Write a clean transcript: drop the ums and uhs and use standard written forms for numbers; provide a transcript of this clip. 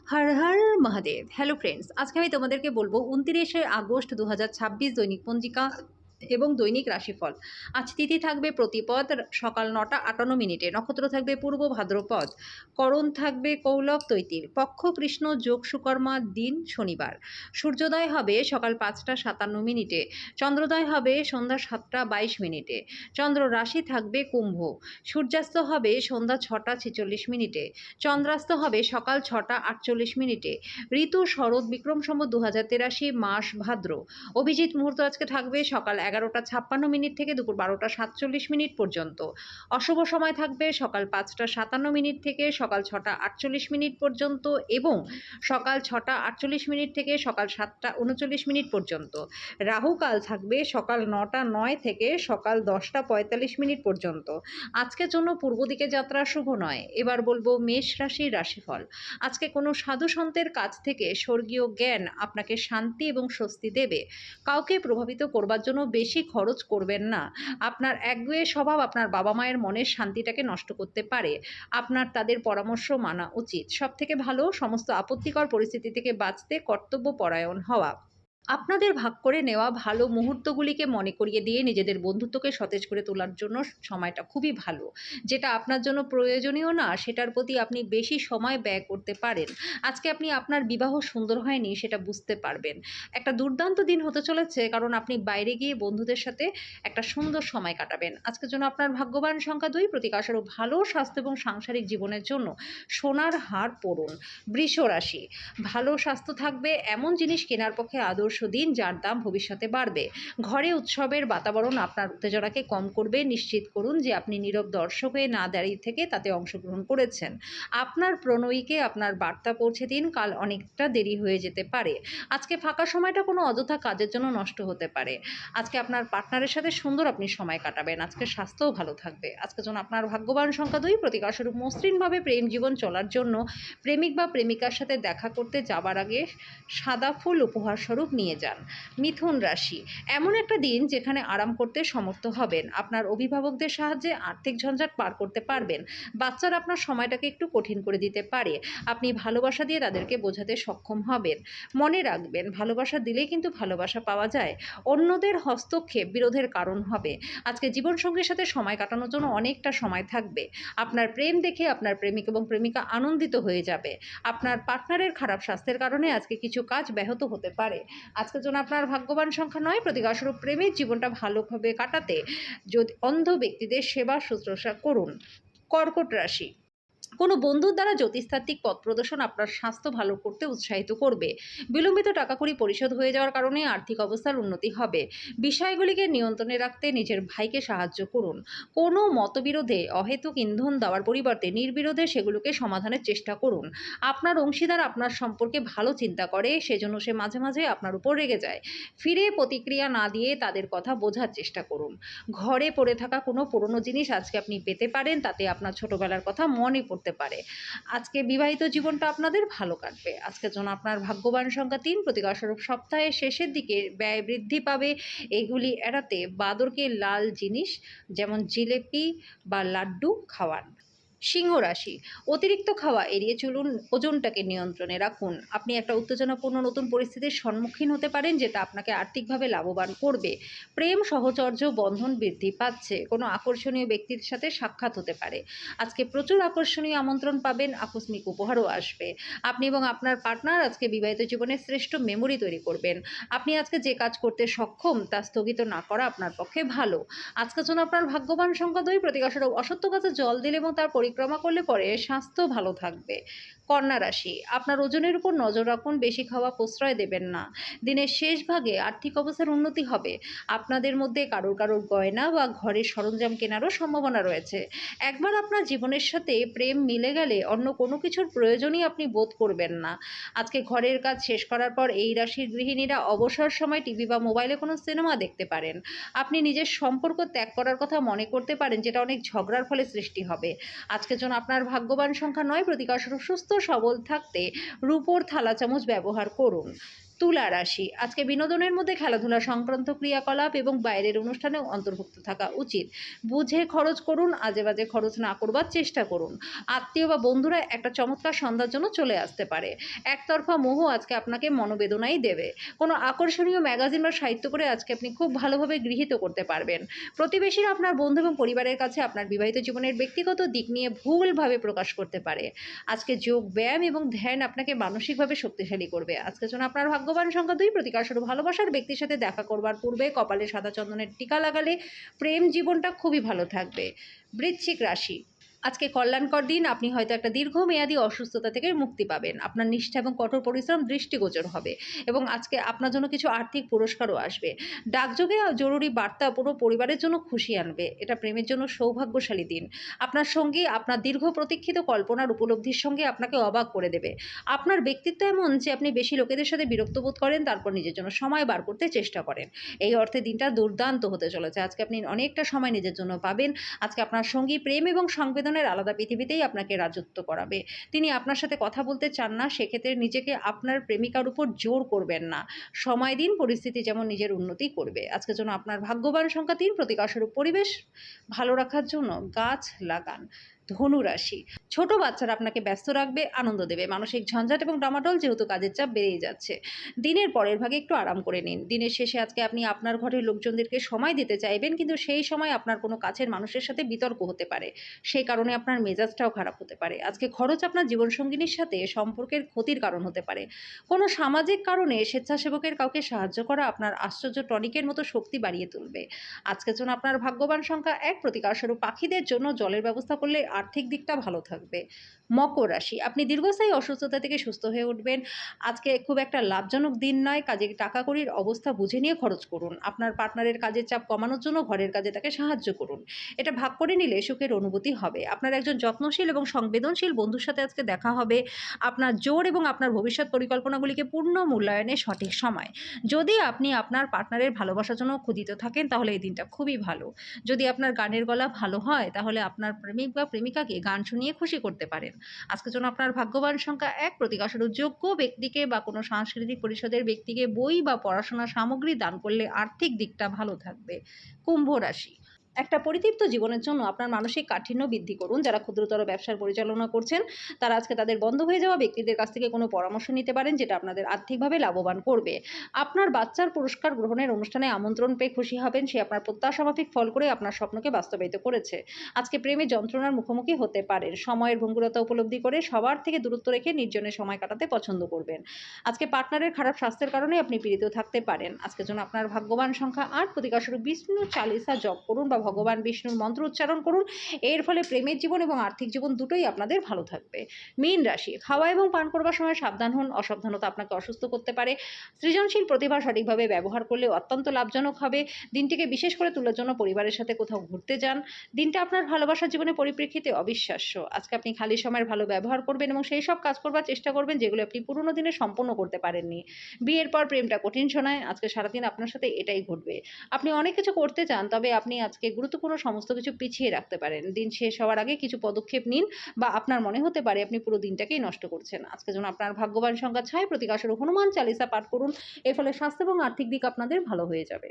Har Har Mahadev. Hello friends, আজকে আমি তোমাদেরকে বলবো ২৯শে আগস্ট ২০২৬ দৈনিক পঞ্জিকা এবং দৈনিক রাশিফল। আজ তিথি থাকবে প্রতিপদ, সকাল ৯টা ৫৮ মিনিটে। নক্ষত্র থাকবে পূর্ব ভাদ্রপদ। করণ থাকবে কৌলব তৈতিল। পক্ষ কৃষ্ণ, যোগ সুকর্মা, দিন শনিবার। সূর্যোদয় হবে সকাল ৫টা ৫৭ মিনিটে। চন্দ্রোদয় হবে সন্ধ্যা ৭টা ২২ মিনিটে। চন্দ্র রাশি থাকবে কুম্ভ। সূর্যাস্ত হবে সন্ধ্যা ৬টা ৪৬ মিনিটে। চন্দ্রাস্ত হবে সকাল ৬টা ৪৮ মিনিটে। ঋতু শরৎ, বিক্রম সম্বত ২০৮৩, মাস ভাদ্র। অভিজিৎ মুহূর্ত আজকে থাকবে সকাল ১১টা ৫৬ মিনিট থেকে দুপুর ১২টা ৪৭ মিনিট পর্যন্ত। অশুভ সময় থাকবে সকাল ৫টা ৫৭ মিনিট থেকে সকাল ৬টা ৪৮ মিনিট পর্যন্ত এবং সকাল ৬টা ৪৮ মিনিট থেকে সকাল ৭টা ৩৯ মিনিট পর্যন্ত। রাহু কাল থাকবে সকাল ৯টা ৯ থেকে সকাল ১০টা ৪৫ মিনিট পর্যন্ত। আজকের জন্য পূর্ব দিকে যাত্রা শুভ নয়। এবার বলবো মেষ রাশির রাশিফল। আজকে কোনো সাধু সন্তের কাছ থেকে স্বর্গীয় জ্ঞান আপনাকে শান্তি এবং স্বস্তি দেবে। কাউকে প্রভাবিত করবার জন্য বেশি খরচ করবেন না। আপনার একগুঁয়ে স্বভাব আপনার বাবা মায়ের মনের শান্তিটাকে নষ্ট করতে পারে। আপনার তাদের পরামর্শ মানা উচিত। সবথেকে ভালো সমস্ত আপত্তিকর পরিস্থিতি থেকে বাঁচতে কর্তব্যপরায়ণ হওয়া। আপনাদের ভাগ করে নেওয়া ভালো মুহূর্তগুলিকে মনে করিয়ে দিয়ে নিজেদের বন্ধুত্বকে সতেজ করে তোলার জন্য সময়টা খুবই ভালো। যেটা আপনার জন্য প্রয়োজনীয় না, সেটার প্রতি আপনি বেশি সময় ব্যয় করতে পারেন। আজকে আপনি আপনার বিবাহ সুন্দর হয়নি সেটা বুঝতে পারবেন। একটা দুর্দান্ত দিন হতে চলেছে, কারণ আপনি বাইরে গিয়ে বন্ধুদের সাথে একটা সুন্দর সময় কাটাবেন। আজকের জন্য আপনার ভাগ্যবান সংখ্যা ২। প্রতিকাশারও ভালো স্বাস্থ্য এবং সাংসারিক জীবনের জন্য সোনার হার পরুন। বৃষ রাশি। ভালো স্বাস্থ্য থাকবে এমন জিনিস কেনার পক্ষে আদর্শ দিন, যার দাম ভবিষ্যতে বাড়বে। ঘরে উৎসবের বাতাবরণ আপনার উত্তেজনাকে কম করবে। নিশ্চিত করুন যে আপনি নীরব দর্শক হয়ে না দাঁড়িয়ে থেকে তাতে অংশগ্রহণ করেছেন। আপনার প্রণয়ীকে আপনার বার্তা পৌঁছে দিন। কাল অনেকটা দেরি হয়ে যেতে পারে। আজকে ফাঁকা সময়টা কোনো অযথা কাজের জন্য নষ্ট হতে পারে। আজকে আপনার পার্টনারের সাথে সুন্দর আপনি সময় কাটাবেন। আজকে স্বাস্থ্যও ভালো থাকবে। আজকের জন্য আপনার ভাগ্যবান সংখ্যা ২। প্রতিকারস্বরূপ মসৃণভাবে প্রেম জীবন চলার জন্য প্রেমিক বা প্রেমিকার সাথে দেখা করতে যাবার আগে সাদা ফুল উপহার স্বরূপ নিয়ে যান। মিথুন রাশি। এমন একটা দিন যেখানে আরাম করতে সমর্থ হবেন। আপনার অভিভাবকদের সাহায্যে আর্থিক ঝঞ্ঝাট পার করতে পারবেন। বাচ্চারা আপনার সময়টাকে একটু কঠিন করে দিতে পারে। আপনি ভালোবাসা দিয়ে তাদেরকে বোঝাতে সক্ষম হবেন। মনে রাখবেন, ভালোবাসা দিলেই কিন্তু ভালোবাসা পাওয়া যায়। অন্যদের হস্তক্ষেপ বিরোধের কারণ হবে। আজকে জীবনসঙ্গীর সাথে সময় কাটানোর জন্য অনেকটা সময় থাকবে। আপনার প্রেম দেখে আপনার প্রেমিক এবং প্রেমিকা আনন্দিত হয়ে যাবে। আপনার পার্টনারের খারাপ স্বাস্থ্যের কারণে আজকে কিছু কাজ ব্যাহত হতে পারে। আজকের জন্য আপনার ভাগ্যবান সংখ্যা ৯। প্রতিকারস্বরূপ প্রেমের জীবনটা ভালোভাবে কাটাতে যদি অন্ধ ব্যক্তিদের সেবা শুশ্রূষা করুন। কর্কট রাশি। কোনো বন্ধুর দ্বারা জ্যোতিষতাত্ত্বিক পথ প্রদর্শন আপনার স্বাস্থ্য ভালো করতে উৎসাহিত করবে। বিলম্বিত টাকাকড়ি পরিশোধ হয়ে যাওয়ার কারণে আর্থিক অবস্থার উন্নতি হবে। বিষয়গুলিকে নিয়ন্ত্রণে রাখতে নিজের ভাইকে সাহায্য করুন। কোনো মতবিরোধে অহেতুক ইন্ধন দেওয়ার পরিবর্তে নির্বিরোধে সেগুলোকে সমাধানের চেষ্টা করুন। আপনার অংশীদার আপনার সম্পর্কে ভালো চিন্তা করে, সেজন্য সে মাঝে মাঝে আপনার উপর রেগে যায়। ফিরে প্রতিক্রিয়া না দিয়ে তাদের কথা বোঝার চেষ্টা করুন। ঘরে পড়ে থাকা কোনো পুরনো জিনিস আজকে আপনি পেতে পারেন, তাতে আপনার ছোটবেলার কথা মনে পড়তে পারে। আজকে বিবাহিত জীবনটা আপনাদের ভালো কাটবে। আজকের জন্য আপনার ভাগ্যবান সংখ্যা ৩। প্রতিকারস্বরূপ সপ্তাহের শেষের দিকে ব্যয় বৃদ্ধি পাবে। এগুলি এড়াতে বাদরকে লাল জিনিস যেমন জিলেপি বা লাড্ডু খাওয়ান। সিংহ রাশি। অতিরিক্ত খাওয়া এড়িয়ে চলুন। ওজনটাকে নিয়ন্ত্রণে রাখুন। আপনি একটা উত্তেজনাপূর্ণ নতুন পরিস্থিতির সম্মুখীন হতে পারেন, যেটা আপনাকে আর্থিকভাবে লাভবান করবে। প্রেম সহচর্য বন্ধন বৃদ্ধি পাচ্ছে। কোনো আকর্ষণীয় ব্যক্তির সাথে সাক্ষাৎ হতে পারে। আজকে প্রচুর আকর্ষণীয় আমন্ত্রণ পাবেন। আকস্মিক উপহারও আসবে। আপনি এবং আপনার পার্টনার আজকে বিবাহিত জীবনে শ্রেষ্ঠ মেমোরি তৈরি করবেন। আপনি আজকে যে কাজ করতে সক্ষম তা স্থগিত না করা আপনার পক্ষে ভালো। আজকের জন্য আপনার ভাগ্যবান সংখ্যা ২। প্রতিকারস্বরূপ অসত্য গাছে জল দিলে এবং তার পরিক্রমা করলে পরে স্বাস্থ্য ভালো থাকবে। কন্যা রাশি। আপনার ওজনের উপর নজর রাখুন। বেশি খাওয়া প্রশ্রয় দেবেন না। দিনের শেষ ভাগে আর্থিক অবস্থার উন্নতি হবে। আপনাদের মধ্যে কারোর গয়না বা ঘরের সরঞ্জাম কেনারও সম্ভাবনা রয়েছে। একবার আপনার জীবনের সাথে প্রেম মিলে গেলে অন্য কোনো কিছুর প্রয়োজনই আপনি বোধ করবেন না। আজকে ঘরের কাজ শেষ করার পর এই রাশির গৃহিণীরা অবসর সময় টিভি বা মোবাইলে কোনো সিনেমা দেখতে পারেন। আপনি নিজের সম্পর্ক ত্যাগ করার কথা মনে করতে পারেন, যেটা অনেক ঝগড়ার ফলে সৃষ্টি হবে। আজকের জন্য আপনার ভাগ্যবান সংখ্যা ৯। প্রতিকারস্বরূপ সুস্থ সবল থাকতে রূপোর থালা চামচ ব্যবহার করুন। তুলা রাশি, আজকে বিনোদনের মধ্যে খেলাধুলা সংক্রান্ত ক্রিয়াকলাপ এবং বাইরের অনুষ্ঠানেও অন্তর্ভুক্ত থাকা উচিত। বুঝে খরচ করুন, আজে বাজে খরচ না করবার চেষ্টা করুন। আত্মীয় বা বন্ধুরা একটা চমৎকার সন্ধ্যার জন্য চলে আসতে পারে। একতরফা মোহ আজকে আপনাকে মনোবেদনাই দেবে। কোনো আকর্ষণীয় ম্যাগাজিন বা সাহিত্য করে আজকে আপনি খুব ভালোভাবে গৃহীত করতে পারবেন। প্রতিবেশীরা আপনার বন্ধু এবং পরিবারের কাছে আপনার বিবাহিত জীবনের ব্যক্তিগত দিক নিয়ে ভুলভাবে প্রকাশ করতে পারে। আজকে যোগ ব্যায়াম এবং ধ্যান আপনাকে মানসিকভাবে শক্তিশালী করবে। আজকের জন্য আপনার ভাগ্যবান সংখ্যা 2, প্রতিকারস্বরূপ ভালোবাসার ব্যক্তির সাথে দেখা করবার পূর্বে কপালে সাদা চন্দনের টিকা লাগালে প্রেম জীবনটা খুবই ভালো থাকবে। বৃশ্চিক রাশি, আজকে কল্যাণকর দিন। আপনি হয়তো একটা দীর্ঘমেয়াদী অসুস্থতা থেকে মুক্তি পাবেন। আপনার নিষ্ঠা এবং কঠোর পরিশ্রম দৃষ্টিগোচর হবে এবং আজকে আপনার জন্য কিছু আর্থিক পুরস্কারও আসবে। ডাকযোগে জরুরি বার্তা পুরো পরিবারের জন্য খুশি আনবে। এটা প্রেমের জন্য সৌভাগ্যশালী দিন। আপনার সঙ্গী আপনার দীর্ঘ প্রতীক্ষিত কল্পনার উপলব্ধির সঙ্গে আপনাকে অবাক করে দেবে। আপনার ব্যক্তিত্ব এমন যে আপনি বেশি লোকেদের সাথে বিরক্ত বোধ করেন, তারপর নিজের জন্য সময় বার করতে চেষ্টা করেন। এই অর্থে দিনটা দুর্দান্ত হতে চলেছে। আজকে আপনি অনেকটা সময় নিজের জন্য পাবেন। আজকে আপনার সঙ্গী প্রেম এবং সংবেদনের আলাদা পৃথিবীতেই আপনাকে রাজত্ব করাবে। তিনি আপনার সাথে কথা বলতে চান না, সেক্ষেত্রে নিজেকে আপনার প্রেমিকার উপর জোর করবেন না। সময় দিন, পরিস্থিতি যেমন নিজের উন্নতি করবে। আজকের জন্য আপনার ভাগ্যবান সংখ্যা 3, প্রতিকারস্বরূপ পরিবেশ ভালো রাখার জন্য গাছ লাগান। ধনু রাশি, ছোট বাচ্চারা আপনাকে ব্যস্ত রাখবে, আনন্দ দেবে। মানসিক ঝঞ্ঝাট এবং ডামাডোল যেহেতু কাজের চাপ বেড়েই যাচ্ছে। দিনের পরের ভাগে একটু আরাম করে নিন। দিনের শেষে আজকে আপনি আপনার ঘরের লোকজনদেরকে সময় দিতে চাইবেন, কিন্তু সেই সময় আপনার কোনো কাছের মানুষের সাথে বিতর্ক হতে পারে। সেই কারণে আপনার মেজাজটাও খারাপ হতে পারে। আজকে খরচ আপনার জীবনসঙ্গিনীর সাথে সম্পর্কের ক্ষতির কারণ হতে পারে। কোনো সামাজিক কারণে স্বেচ্ছাসেবকের কাউকে সাহায্য করা আপনার আশ্চর্য টনিকের মতো শক্তি বাড়িয়ে তুলবে। আজকের জন্য আপনার ভাগ্যবান সংখ্যা 1, প্রতিকারস্বরূপ পাখিদের জন্য জলের ব্যবস্থা করলে আর্থিক দিকটা ভালো থাকবে। মকর রাশি, আপনি দীর্ঘস্থায়ী অসুস্থতা থেকে সুস্থ হয়ে উঠবেন। আজকে খুব একটা লাভজনক দিন নয়, কাজে টাকা কড়ির অবস্থা বুঝে নিয়ে খরচ করুন। আপনার পার্টনারের কাজের চাপ কমানোর জন্য ঘরের কাজে তাকে সাহায্য করুন। এটা ভাগ করে নিলে সুখের অনুভূতি হবে। আপনার একজন যত্নশীল এবং সংবেদনশীল বন্ধুর সাথে আজকে দেখা হবে। আপনার জোর এবং আপনার ভবিষ্যৎ পরিকল্পনাগুলিকে পূর্ণ মূল্যায়নের সঠিক সময়। যদি আপনি আপনার পার্টনারের ভালোবাসার জন্য ক্ষুধিত থাকেন, তাহলে এই দিনটা খুবই ভালো। যদি আপনার গানের গলা ভালো হয়, তাহলে আপনার প্রেমিক বা প্রেমিকাকে গান শুনিয়ে খুশি করতে পারেন। আজকের জন্য আপনার ভাগ্যবান সংখ্যা 1, প্রতিকারস্বরূপ যোগ্য ব্যক্তিকে বা কোনো সাংস্কৃতিক পরিষদের ব্যক্তিকে বই বা পড়াশোনার সামগ্রী দান করলে আর্থিক দিকটা ভালো থাকবে। কুম্ভ রাশি, একটা পরিতৃপ্ত জীবনের জন্য আপনার মানসিক কাঠিন্য বৃদ্ধি করুন। যারা ক্ষুদ্রতর ব্যবসার পরিচালনা করছেন, তারা আজকে তাদের বন্ধ হয়ে যাওয়া ব্যক্তিদের কাছ থেকে কোনো পরামর্শ নিতে পারেন, যেটা আপনাদের আর্থিকভাবে লাভবান করবে। আপনার বাচ্চার পুরস্কার গ্রহণের অনুষ্ঠানে আমন্ত্রণ পেয়ে খুশি হবেন। সে আপনার প্রত্যাশা মাফিক ফল করে আপনার স্বপ্নকে বাস্তবায়িত করেছে। আজকে প্রেমে যন্ত্রণার মুখোমুখি হতে পারেন। সময়ের ভঙ্গুরতা উপলব্ধি করে সবার থেকে দূরত্ব রেখে নির্জনে সময় কাটাতে পছন্দ করবেন। আজকে পার্টনারের খারাপ স্বাস্থ্যের কারণে আপনি পীড়িত থাকতে পারেন। আজকের জন্য আপনার ভাগ্যবান সংখ্যা 8, প্রতিকারস্বরূপ বিষ্ণু চালিসা জপ করুন বা ভগবান বিষ্ণুর মন্ত্র উচ্চারণ করুন। এর ফলে প্রেমের জীবন এবং আর্থিক জীবন দুটোই আপনাদের ভালো থাকবে। মীন রাশি, খাওয়া এবং পান করবার সময় সাবধান হন। অসাবধানতা আপনাকে অসুস্থ করতে পারে। সৃজনশীল প্রতিভা সঠিকভাবে ব্যবহার করলে অত্যন্ত লাভজনক হবে। দিনটিকে বিশেষ করে তোলার জন্য পরিবারের সাথে কোথাও ঘুরতে যান। দিনটা আপনার ভালোবাসার জীবনের পরিপ্রেক্ষিতে অবিশ্বাস্য। আজকে আপনি খালি সময়ের ভালো ব্যবহার করবেন এবং সেই সব কাজ করবার চেষ্টা করবেন যেগুলো আপনি পুরোনো দিনে সম্পন্ন করতে পারেননি। বিয়ের পর প্রেমটা কঠিন শোনায়। আজকে সারাদিন আপনার সাথে এটাই ঘটবে। আপনি অনেক কিছু করতে চান, তবে আপনি আজকে গুরুত্বপূর্ণ সমস্ত কিছু পিছিয়ে রাখতে পারেন। দিন শেষ হওয়ার আগে কিছু পদক্ষেপ নিন, বা আপনার মনে হতে পারে আপনি পুরো দিনটাকেই নষ্ট করছেন। আজকের জন্য আপনার ভাগ্যবান সংখ্যা 6, প্রতিকারস্বরূপ হনুমান চালিসা পাঠ করুন। এর ফলে স্বাস্থ্য এবং আর্থিক দিক আপনাদের ভালো হয়ে যাবে।